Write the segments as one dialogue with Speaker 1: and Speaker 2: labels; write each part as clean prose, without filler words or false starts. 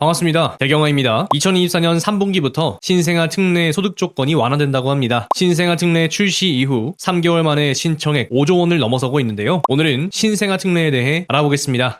Speaker 1: 반갑습니다. 배경화입니다. 2024년 3분기부터 신생아 특례 소득 조건이 완화된다고 합니다. 신생아 특례 출시 이후 3개월 만에 신청액 5조 원을 넘어서고 있는데요. 오늘은 신생아 특례에 대해 알아보겠습니다.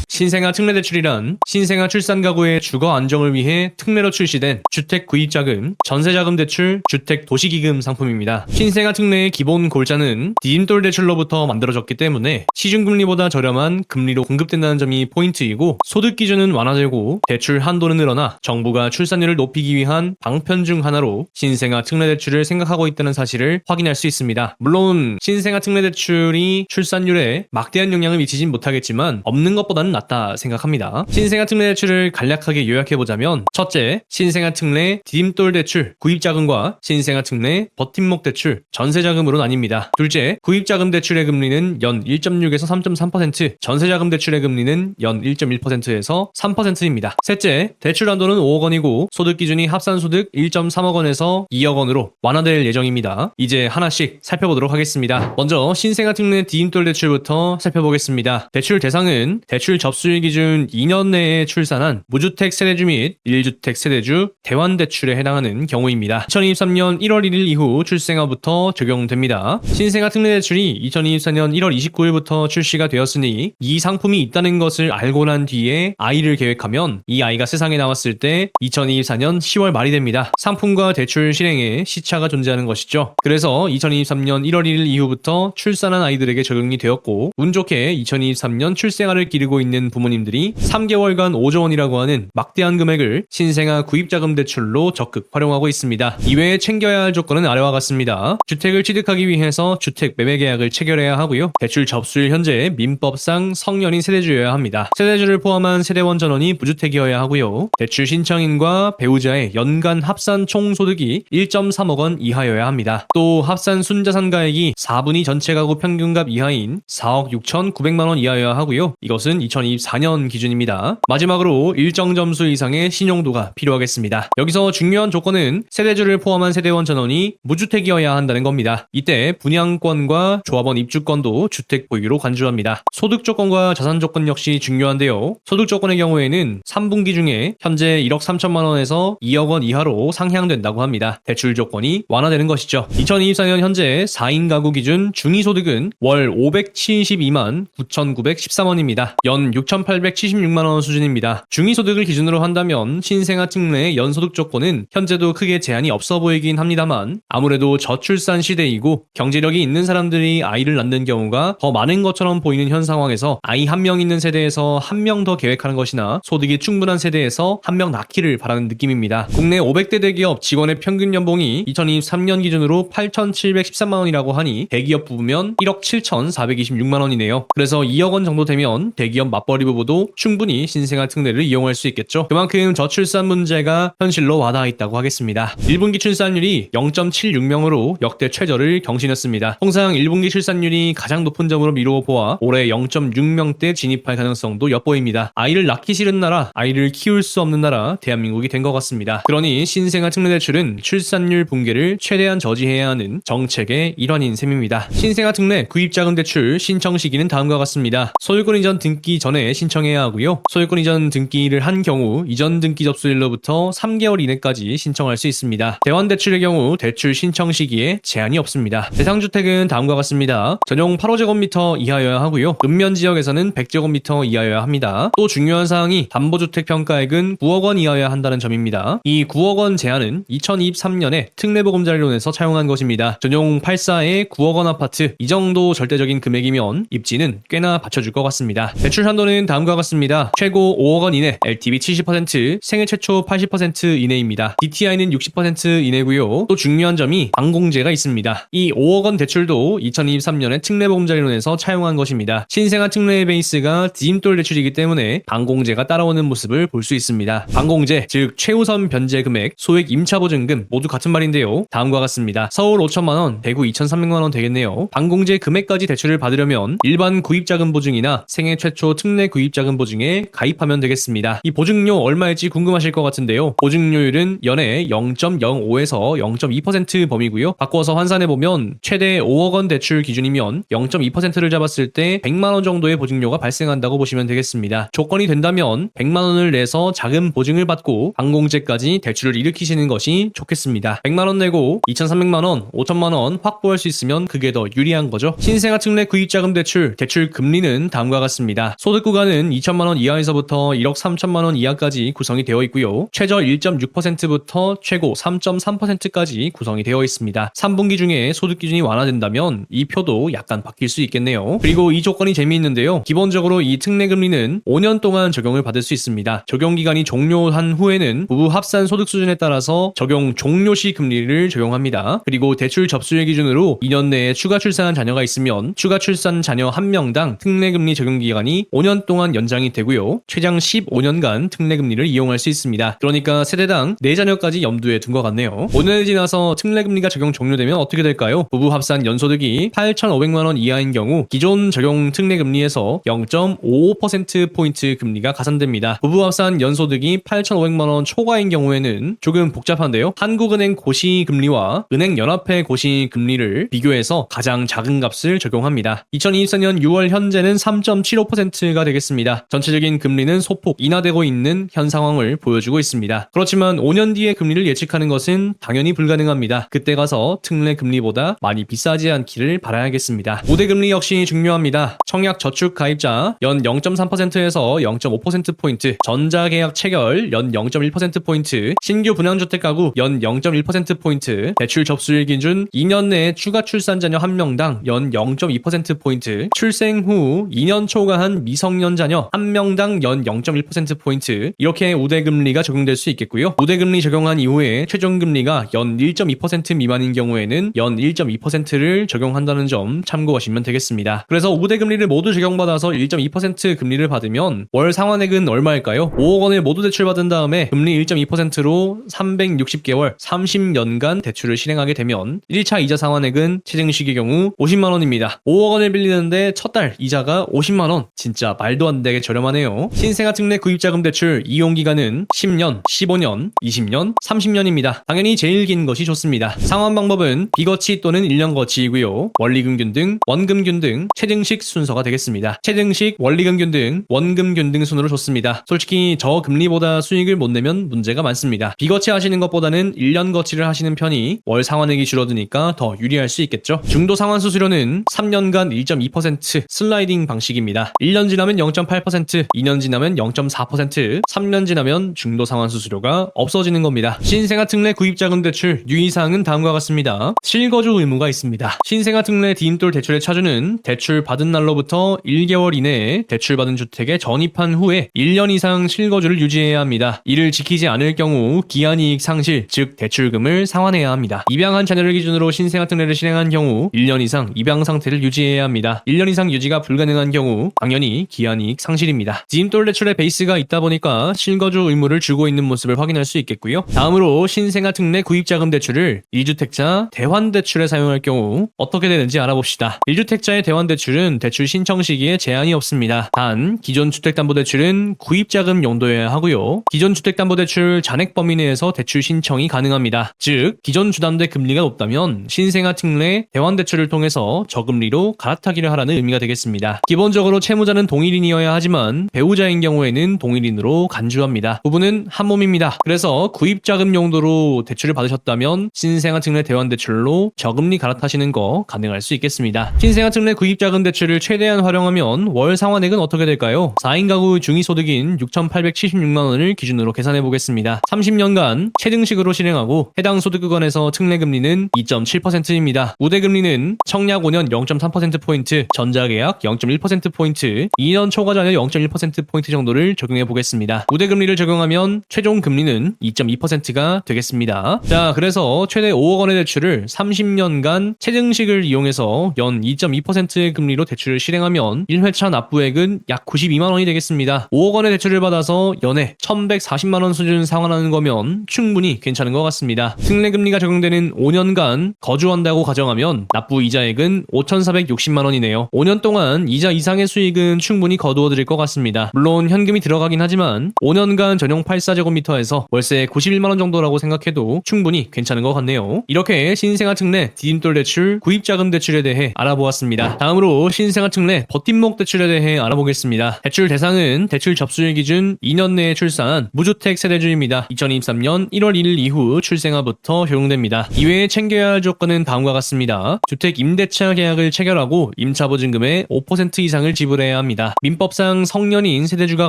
Speaker 1: 신생아 특례대출이란 신생아 출산 가구의 주거 안정을 위해 특례로 출시된 주택 구입자금, 전세자금 대출, 주택 도시기금 상품입니다. 신생아 특례의 기본 골자는 디딤돌 대출로부터 만들어졌기 때문에 시중금리보다 저렴한 금리로 공급된다는 점이 포인트이고, 소득 기준은 완화되고 대출 한도는 늘어나 정부가 출산율을 높이기 위한 방편 중 하나로 신생아 특례대출을 생각하고 있다는 사실을 확인할 수 있습니다. 물론 신생아 특례대출이 출산율에 막대한 영향을 미치진 못하겠지만 없는 것보다는 낫다 생각합니다. 신생아 특례 대출을 간략하게 요약해보자면, 첫째, 신생아 특례 디딤돌 대출, 구입자금과 신생아 특례 버팀목 대출, 전세자금으로 나뉩니다. 둘째, 구입자금 대출의 금리는 연 1.6에서 3.3%, 전세자금 대출의 금리는 연 1.1%에서 3%입니다. 셋째, 대출 한도는 5억 원이고 소득 기준이 합산소득 1.3억 원에서 2억 원으로 완화될 예정입니다. 이제 하나씩 살펴보도록 하겠습니다. 먼저 신생아 특례 디딤돌 대출부터 살펴보겠습니다. 대출 대상은 대출 접수일 기준 2년 내에 출산한 무주택 세대주 및 1주택 세대주 대환대출에 해당하는 경우입니다. 2023년 1월 1일 이후 출생아부터 적용됩니다. 신생아 특례대출이 2024년 1월 29일부터 출시가 되었으니 이 상품이 있다는 것을 알고 난 뒤에 아이를 계획하면 이 아이가 세상에 나왔을 때 2024년 10월 말이 됩니다. 상품과 대출 실행에 시차가 존재하는 것이죠. 그래서 2023년 1월 1일 이후부터 출산한 아이들에게 적용이 되었고, 운 좋게 2023년 출생아를 기르고 있는 부모님들이 3개월간 5조 원이라고 하는 막대한 금액을 신생아 구입자금 대출로 적극 활용하고 있습니다. 이외에 챙겨야 할 조건은 아래와 같습니다. 주택을 취득하기 위해서 주택 매매 계약을 체결해야 하고요. 대출 접수일 현재 민법상 성년인 세대주여야 합니다. 세대주를 포함한 세대원 전원이 무주택이어야 하고요. 대출 신청인과 배우자의 연간 합산 총소득이 1.3억 원 이하여야 합니다. 또 합산 순자산가액이 4분위 전체 가구 평균값 이하인 4억 6,900만 원 이하여야 하고요. 이것은 2024년 기준입니다. 마지막으로 일정 점수 이상의 신용도가 필요하겠습니다. 여기서 중요한 조건은 세대주를 포함한 세대원 전원이 무주택이어야 한다는 겁니다. 이때 분양권과 조합원 입주권도 주택 보유로 간주합니다. 소득 조건과 자산 조건 역시 중요한데요. 소득 조건의 경우에는 3분기 중에 현재 1억 3천만 원에서 2억 원 이하로 상향된다고 합니다. 대출 조건이 완화되는 것이죠. 2024년 현재 4인 가구 기준 중위소득은 월 572만 9,913원입니다. 연 6,876만원 수준입니다. 중위소득을 기준으로 한다면 신생아 특례의 연소득 조건은 현재도 크게 제한이 없어 보이긴 합니다만, 아무래도 저출산 시대이고 경제력이 있는 사람들이 아이를 낳는 경우가 더 많은 것처럼 보이는 현 상황에서 아이 한 명 있는 세대에서 한 명 더 계획하는 것이나 소득이 충분한 세대에서 한 명 낳기를 바라는 느낌입니다. 국내 500대 대기업 직원의 평균 연봉이 2023년 기준으로 8,713만원이라고 하니 대기업 부부면 1억 7,426만원이네요. 그래서 2억 원 정도 되면 대기업 맞벌이 부부도 충분히 신생아 특례를 이용할 수 있겠죠. 그만큼 저출산 문제가 현실로 와닿아 있다고 하겠습니다. 1분기 출산율이 0.76명으로 역대 최저를 경신했습니다. 통상 1분기 출산율이 가장 높은 점으로 미루어 보아 올해 0.6명대 진입할 가능성도 엿보입니다. 아이를 낳기 싫은 나라, 아이를 키울 수 없는 나라 대한민국이 된 것 같습니다. 그러니 신생아 특례 대출은 출산율 붕괴를 최대한 저지해야 하는 정책의 일환인 셈입니다. 신생아 특례 구입자금 대출 신청 시기는 다음과 같습니다. 소유권 이전 등기 전에 신청해야 하고요. 소유권 이전 등기를 한 경우 이전 등기 접수일로부터 3개월 이내까지 신청할 수 있습니다. 대환대출의 경우 대출 신청 시기에 제한이 없습니다. 대상주택은 다음과 같습니다. 전용 8호제곱미터 이하여야 하고요. 읍면지역에서는 100제곱미터 이하여야 합니다. 또 중요한 사항이 담보주택 평가액은 9억 원 이하여야 한다는 점입니다. 이 9억 원 제한은 2023년에 특례보금자리론에서 차용한 것입니다. 전용 84의 9억 원 아파트, 이 정도 절대적인 금액이면 입지는 꽤나 받쳐줄 것 같습니다. 대출 한도는 다음과 같습니다. 최고 5억 원 이내, LTV 70%, 생애 최초 80% 이내입니다. DTI는 60% 이내고요. 또 중요한 점이 방공제가 있습니다. 이 5억 원 대출도 2023년에 특례보금자리론에서 차용한 것입니다. 신생아 특례의 베이스가 디딤돌 대출이기 때문에 방공제가 따라오는 모습을 볼 수 있습니다. 방공제, 즉 최우선 변제 금액, 소액 임차보증금 모두 같은 말인데요. 다음과 같습니다. 서울 5천만 원, 대구 2,300만 원 되겠네요. 방공제 금액까지 대출을 받으려면 일반 구입자금 보증이나 생애 최초 특례 특례 구입자금 보증에 가입하면 되겠습니다. 이 보증료 얼마일지 궁금하실 것 같은데요. 보증료율은 연에 0.05에서 0.2% 범위고요. 바꿔서 환산해보면 최대 5억 원 대출 기준이면 0.2%를 잡았을 때 100만 원 정도의 보증료가 발생한다고 보시면 되겠습니다. 조건이 된다면 100만 원을 내서 자금 보증을 받고 반공제까지 대출을 일으키시는 것이 좋겠습니다. 100만 원 내고 2,300만 원, 5천만 원 확보할 수 있으면 그게 더 유리한 거죠. 신생아 특례 구입자금 대출 금리는 다음과 같습니다. 소득 구간은 2천만 원 이하에서부터 1억 3천만 원 이하까지 구성이 되어 있고요. 최저 1.6%부터 최고 3.3%까지 구성이 되어 있습니다. 3분기 중에 소득 기준이 완화된다면 이 표도 약간 바뀔 수 있겠네요. 그리고 이 조건이 재미있는데요. 기본적으로 이 특례 금리는 5년 동안 적용을 받을 수 있습니다. 적용 기간이 종료한 후에는 부부 합산 소득 수준에 따라서 적용 종료 시 금리를 적용합니다. 그리고 대출 접수일 기준으로 2년 내에 추가 출산한 자녀가 있으면 추가 출산 자녀 1명당 특례금리 적용 기간이 5년 동안 연장이 되고요. 최장 15년간 특례금리를 이용할 수 있습니다. 그러니까 세대당 4자녀까지 염두에 둔 것 같네요. 5년이 지나서 특례금리가 적용 종료되면 어떻게 될까요? 부부 합산 연소득이 8,500만 원 이하인 경우 기존 적용 특례금리에서 0.55%포인트 금리가 가산됩니다. 부부 합산 연소득이 8,500만 원 초과인 경우에는 조금 복잡한데요. 한국은행 고시금리와 은행연합회 고시금리를 비교해서 가장 작은 값을 적용합니다. 2024년 6월 현재는 3.75%가 되겠습니다. 전체적인 금리는 소폭 인하되고 있는 현 상황을 보여주고 있습니다. 그렇지만 5년 뒤의 금리를 예측하는 것은 당연히 불가능합니다. 그때 가서 특례 금리보다 많이 비싸지 않기를 바라야겠습니다. 우대금리 역시 중요합니다. 청약 저축 가입자 연 0.3%에서 0.5%포인트, 전자계약 체결 연 0.1%포인트, 신규 분양주택 가구 연 0.1%포인트, 대출 접수일 기준 2년 내에 추가 출산 자녀 1명당 연 0.2%포인트, 출생 후 2년 초과한 미성년 자녀 1명당 연 0.1%포인트, 이렇게 우대금리가 적용될 수 있겠고요. 우대금리 적용한 이후에 최종금리가 연 1.2% 미만인 경우에는 연 1.2%를 적용한다는 점 참고하시면 되겠습니다. 그래서 우대금리를 모두 적용받아서 1.2% 금리를 받으면 월 상환액은 얼마일까요? 5억 원을 모두 대출받은 다음에 금리 1.2%로 360개월 30년간 대출을 실행하게 되면 1차 이자 상환액은 체증식의 경우 50만 원입니다. 5억 원을 빌리는데 첫 달 이자가 50만 원. 진짜 말도 안 되게 저렴하네요. 신생아 특례 구입자금 대출 이용 기간은 10년, 15년, 20년, 30년입니다. 당연히 제일 긴 것이 좋습니다. 상환 방법은 비거치 또는 1년 거치이고요. 원리금균 등, 원금균 등 체증식 순서가 되겠습니다. 체증식, 원리금균 등, 원금균 등 순으로 좋습니다. 솔직히 저 금리보다 수익을 못 내면 문제가 많습니다. 비거치 하시는 것보다는 1년 거치를 하시는 편이 월 상환액이 줄어드니까 더 유리할 수 있겠죠. 중도 상환 수수료는 3년간 1.2% 슬라이딩 방식입니다. 1년 지나면 0.8%, 2년 지나면 0.4%, 3년 지나면 중도 상환 수수료가 없어지는 겁니다. 신생아 특례 구입자금 대출 유의사항은 다음과 같습니다. 실거주 의무가 있습니다. 신생아 특례 디임돌 대출의 차주는 대출 받은 날로부터 1개월 이내에 대출받은 주택에 전입한 후에 1년 이상 실거주를 유지해야 합니다. 이를 지키지 않을 경우 기한이익 상실, 즉 대출금을 상환해야 합니다. 입양한 자녀를 기준으로 신생아 특례를 실행한 경우 1년 이상 입양 상태를 유지해야 합니다. 1년 이상 유지가 불가능한 경우 당연히 기한이익 상실입니다. 디임돌 대출의 베이스가 있다 보니까 실거주 의무를 주고 있는 모습을 확인할 수 있겠고요. 다음으로 신생아 특례 구입자금 대출을 1주택자 대환대출에 사용할 경우 어떻게 되는지 알아봅시다. 1주택자의 대환대출은 대출 신청 시기에 제한이 없습니다. 단 기존 주택담보대출은 구입자금 용도여야 하고요. 기존 주택담보대출 잔액 범위 내에서 대출 신청이 가능합니다. 즉 기존 주담대 금리가 높다면 신생아 특례 대환대출을 통해서 저금리로 갈아타기를 하라는 의미가 되겠습니다. 기본적으로 채무자는 동일인이어야 하지만 배우자인 경우에는 동일인으로 간주합니다. 부부는 한 몸입니다. 그래서 구입자금 용도로 대출을 받으셨다면 신생아 특례 대환대출로 저금리 갈아타시는 거 가능할 수 있겠습니다. 신생아 특례 구입자금 대출을 최대한 활용하면 월 상환액은 어떻게 될까요? 4인 가구 중위소득인 6,876만 원을 기준으로 계산해 보겠습니다. 30년간 체증식으로 실행하고 해당 소득 구간에서 특례 금리는 2.7%입니다. 우대금리는 청약 5년 0.3%포인트, 전자계약 0.1%포인트, 2년 초과자녀 0.1%포인트 정도를 적용해 보겠습니다. 우대금리를 적용하면 최종 금리는 2.2%가 되겠습니다. 자, 그래서 최대 5억 원의 대출을 30년간 체증식을 이용해서 연 2.2%의 금리로 대출을 실행하면 1회차 납부액은 약 92만 원이 되겠습니다. 5억 원의 대출을 받아서 연에 1,140만 원 수준 상환하는 거면 충분히 괜찮은 것 같습니다. 특례 금리가 적용되는 5년간 거주한다고 가정하면 납부 이자액은 5,460만 원이네요. 5년 동안 이자 이상의 수익은 충분히 충분히 거두어 드릴 것 같습니다. 물론 현금이 들어가긴 하지만 5년간 전용 84제곱미터에서 월세 91만원 정도라고 생각해도 충분히 괜찮은 것 같네요. 이렇게 신생아 특례 디딤돌 대출, 구입자금 대출에 대해 알아보았습니다. 다음으로 신생아 특례 버팀목 대출에 대해 알아보겠습니다. 대출 대상은 대출 접수일 기준 2년 내에 출산한 무주택 세대주입니다. 2023년 1월 1일 이후 출생아부터 적용됩니다. 이외에 챙겨야 할 조건은 다음과 같습니다. 주택 임대차 계약을 체결하고 임차보증금의 5% 이상을 지불해야 합니다. 민법상 성년인 세대주가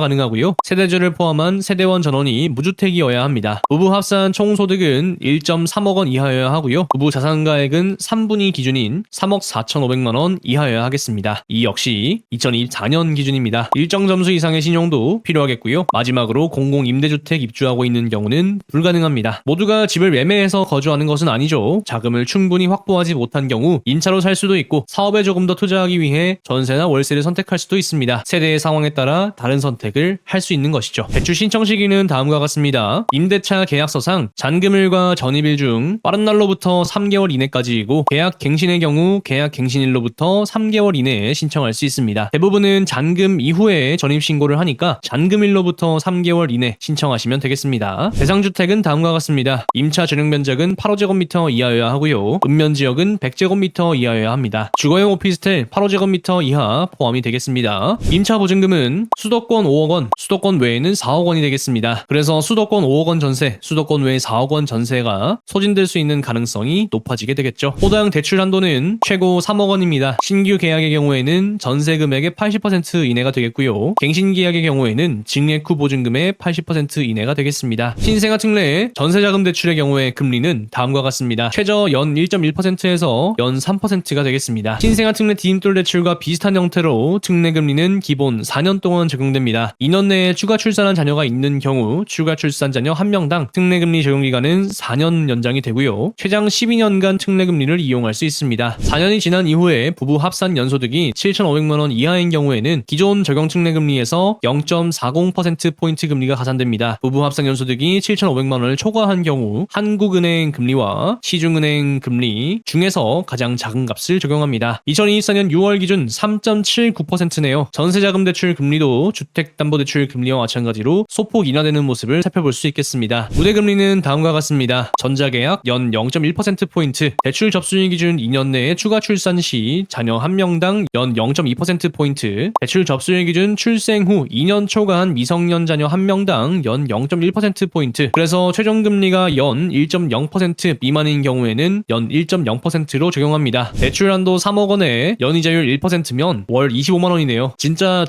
Speaker 1: 가능하고요. 세대주를 포함한 세대원 전원이 무주택이어야 합니다. 부부 합산 총소득은 1.3억 원 이하여야 하고요. 부부 자산가액은 3분위 기준인 3억 4,500만 원 이하여야 하겠습니다. 이 역시 2024년 기준입니다. 일정 점수 이상의 신용도 필요하겠고요. 마지막으로 공공임대주택 입주하고 있는 경우는 불가능합니다. 모두가 집을 매매해서 거주하는 것은 아니죠. 자금을 충분히 확보하지 못한 경우 임차로 살 수도 있고 사업에 조금 더 투자하기 위해 전세나 월세를 선택할 수도 있습니다. 세대의 상황에 따라 다른 선택을 할 수 있는 것이죠. 대출 신청 시기는 다음과 같습니다. 임대차 계약서상 잔금일과 전입일 중 빠른 날로부터 3개월 이내까지이고 계약 갱신의 경우 계약 갱신일로부터 3개월 이내에 신청할 수 있습니다. 대부분은 잔금 이후에 전입신고를 하니까 잔금일로부터 3개월 이내 신청하시면 되겠습니다. 대상주택은 다음과 같습니다. 임차 전용 면적은 8호제곱미터 이하여야 하고요. 읍면지역은 100제곱미터 이하여야 합니다. 주거용 오피스텔 8호제곱미터 이하 포함이 되겠습니다. 임차 보증금은 수도권 5억 원, 수도권 외에는 4억 원이 되겠습니다. 그래서 수도권 5억 원 전세, 수도권 외 4억 원 전세가 소진될 수 있는 가능성이 높아지게 되겠죠. 호당 대출 한도는 최고 3억 원입니다. 신규 계약의 경우에는 전세 금액의 80% 이내가 되겠고요. 갱신 계약의 경우에는 증액 후 보증금의 80% 이내가 되겠습니다. 신생아 특례 전세자금 대출의 경우에 금리는 다음과 같습니다. 최저 연 1.1%에서 연 3%가 되겠습니다. 신생아 특례 디딤돌 대출과 비슷한 형태로 특례 금리는 기본 4년 동안 적용됩니다. 2년 내에 추가 출산한 자녀가 있는 경우 추가 출산 자녀 1명당 특례 금리 적용 기간은 4년 연장이 되고요. 최장 12년간 특례 금리를 이용할 수 있습니다. 4년이 지난 이후에 부부 합산 연소득이 7,500만 원 이하인 경우에는 기존 적용 특례 금리에서 0.40%포인트 금리가 가산됩니다. 부부 합산 연소득이 7,500만 원을 초과한 경우 한국은행 금리와 시중은행 금리 중에서 가장 작은 값을 적용합니다. 2024년 6월 기준 3.79%네요. 전세자금 대출 금리도 주택담보대출 금리와 마찬가지로 소폭 인하되는 모습을 살펴볼 수 있겠습니다. 우대금리는 다음과 같습니다. 전자계약 연 0.1%포인트, 대출 접수일 기준 2년 내에 추가 출산 시 자녀 1명당 연 0.2%포인트, 대출 접수일 기준 출생 후 2년 초과한 미성년 자녀 1명당 연 0.1%포인트, 그래서 최종금리가 연 1.0% 미만인 경우에는 연 1.0%로 적용합니다. 대출 한도 3억 원에 연이자율 1%면 월 25만 원이네요. 진짜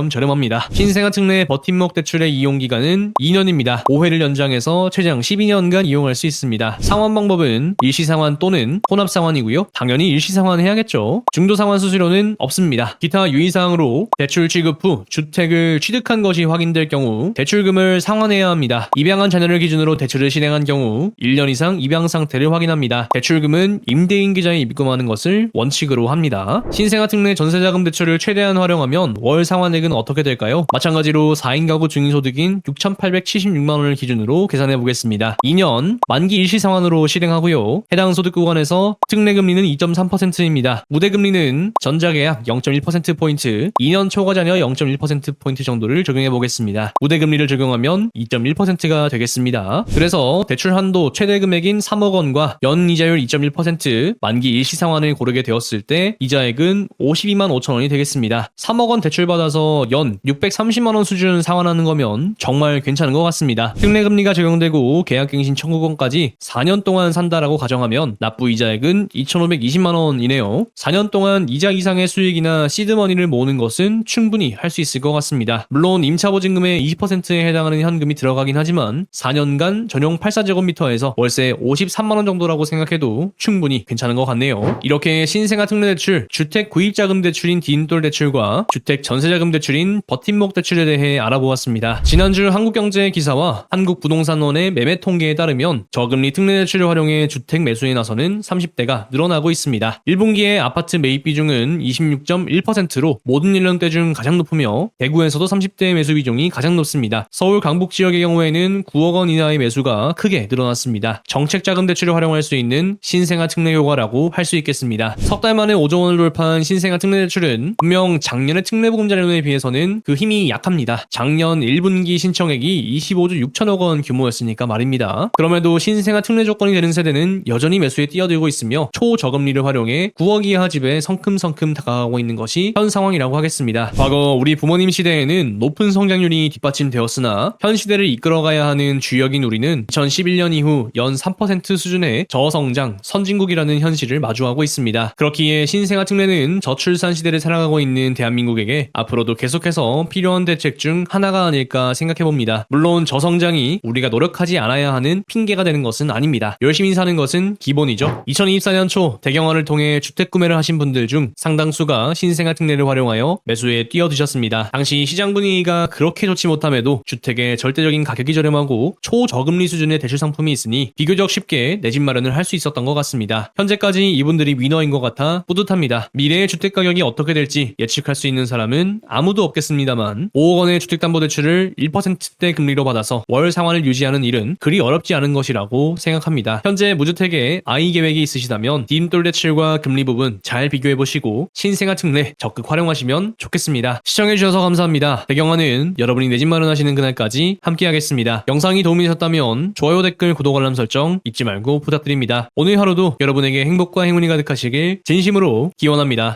Speaker 1: 저렴합니다. 신생아 특례 버팀목 대출의 이용 기간은 2년입니다. 5회를 연장해서 최장 12년간 이용할 수 있습니다. 상환 방법은 일시상환 또는 혼합상환이고요. 당연히 일시상환 해야겠죠. 중도상환 수수료는 없습니다. 기타 유의사항으로 대출 취급 후 주택을 취득한 것이 확인될 경우 대출금을 상환해야 합니다. 입양한 자녀를 기준으로 대출을 실행한 경우 1년 이상 입양 상태를 확인합니다. 대출금은 임대인 계좌에 입금하는 것을 원칙으로 합니다. 신생아 특례 전세자금 대출을 최대한 활용하면 월 상환액은 어떻게 될까요? 마찬가지로 4인 가구 중위소득인 6,876만 원을 기준으로 계산해 보겠습니다. 2년 만기 일시 상환으로 실행하고요. 해당 소득 구간에서 특례 금리는 2.3%입니다. 우대 금리는 전자계약 0.1%포인트, 2년 초과 자녀 0.1%포인트 정도를 적용해 보겠습니다. 우대 금리를 적용하면 2.1%가 되겠습니다. 그래서 대출 한도 최대 금액인 3억 원과 연 이자율 2.1%, 만기 일시 상환을 고르게 되었을 때 이자액은 52만 5천 원이 되겠습니다. 3억 원 대출받아서 연 630만 원 수준 상환하는 거면 정말 괜찮은 것 같습니다. 특례 금리가 적용되고 계약갱신 청구권까지 4년 동안 산다라고 가정하면 납부 이자액은 2,520만 원이네요. 4년 동안 이자 이상의 수익이나 시드머니를 모으는 것은 충분히 할 수 있을 것 같습니다. 물론 임차보증금의 20%에 해당하는 현금이 들어가긴 하지만 4년간 전용 84제곱미터에서 월세 53만 원 정도라고 생각해도 충분히 괜찮은 것 같네요. 이렇게 신생아 특례 대출, 주택 구입자금 대출인 디딤돌 대출과 주택 전세자금 대출인 버팀목 대출에 대해 알아보았습니다. 지난주 한국경제 기사와 한국부동산원의 매매 통계에 따르면 저금리 특례 대출을 활용해 주택 매수에 나서는 30대가 늘어나고 있습니다. 1분기에 아파트 매입 비중은 26.1%로 모든 연령대 중 가장 높으며 대구에서도 30대 매수 비중이 가장 높습니다. 서울 강북 지역의 경우에는 9억 원 이하의 매수가 크게 늘어났습니다. 정책자금 대출을 활용할 수 있는 신생아 특례 효과라고 할 수 있겠습니다. 석 달 만에 5조 원을 돌파한 신생아 특례 대출은 분명 가령 작년의 특례보금자료에 비해서는 그 힘이 약합니다. 작년 1분기 신청액이 25조 6천억 원 규모였으니까 말입니다. 그럼에도 신생아 특례 조건이 되는 세대는 여전히 매수에 뛰어들고 있으며 초저금리를 활용해 9억 이하 집에 성큼성큼 다가가고 있는 것이 현 상황이라고 하겠습니다. 과거 우리 부모님 시대에는 높은 성장률이 뒷받침되었으나 현 시대를 이끌어가야 하는 주역인 우리는 2011년 이후 연 3% 수준의 저성장 선진국이라는 현실을 마주하고 있습니다. 그렇기에 신생아 특례는 저출산 시대를 살아가고 있는 대한민국에게 앞으로도 계속해서 필요한 대책 중 하나가 아닐까 생각해봅니다. 물론 저성장이 우리가 노력하지 않아야 하는 핑계가 되는 것은 아닙니다. 열심히 사는 것은 기본이죠. 2024년 초 대경화를 통해 주택 구매를 하신 분들 중 상당수가 신생아 특례를 활용하여 매수에 뛰어드셨습니다. 당시 시장 분위기가 그렇게 좋지 못함에도 주택의 절대적인 가격이 저렴하고 초저금리 수준의 대출 상품이 있으니 비교적 쉽게 내 집 마련을 할 수 있었던 것 같습니다. 현재까지 이분들이 위너인 것 같아 뿌듯합니다. 미래의 주택 가격이 어떻게 될지 예측할 수 있는 사람은 아무도 없겠습니다만 5억 원의 주택담보대출을 1%대 금리로 받아서 월 상환을 유지하는 일은 그리 어렵지 않은 것이라고 생각합니다. 현재 무주택에 아이 계획이 있으시다면 디딤돌 대출과 금리 부분 잘 비교해보시고 신생아 특례 적극 활용하시면 좋겠습니다. 시청해주셔서 감사합니다. 배경화는 여러분이 내 집 마련하시는 그날까지 함께하겠습니다. 영상이 도움이 되셨다면 좋아요, 댓글, 구독, 알람 설정 잊지 말고 부탁드립니다. 오늘 하루도 여러분에게 행복과 행운이 가득하시길 진심으로 기원합니다.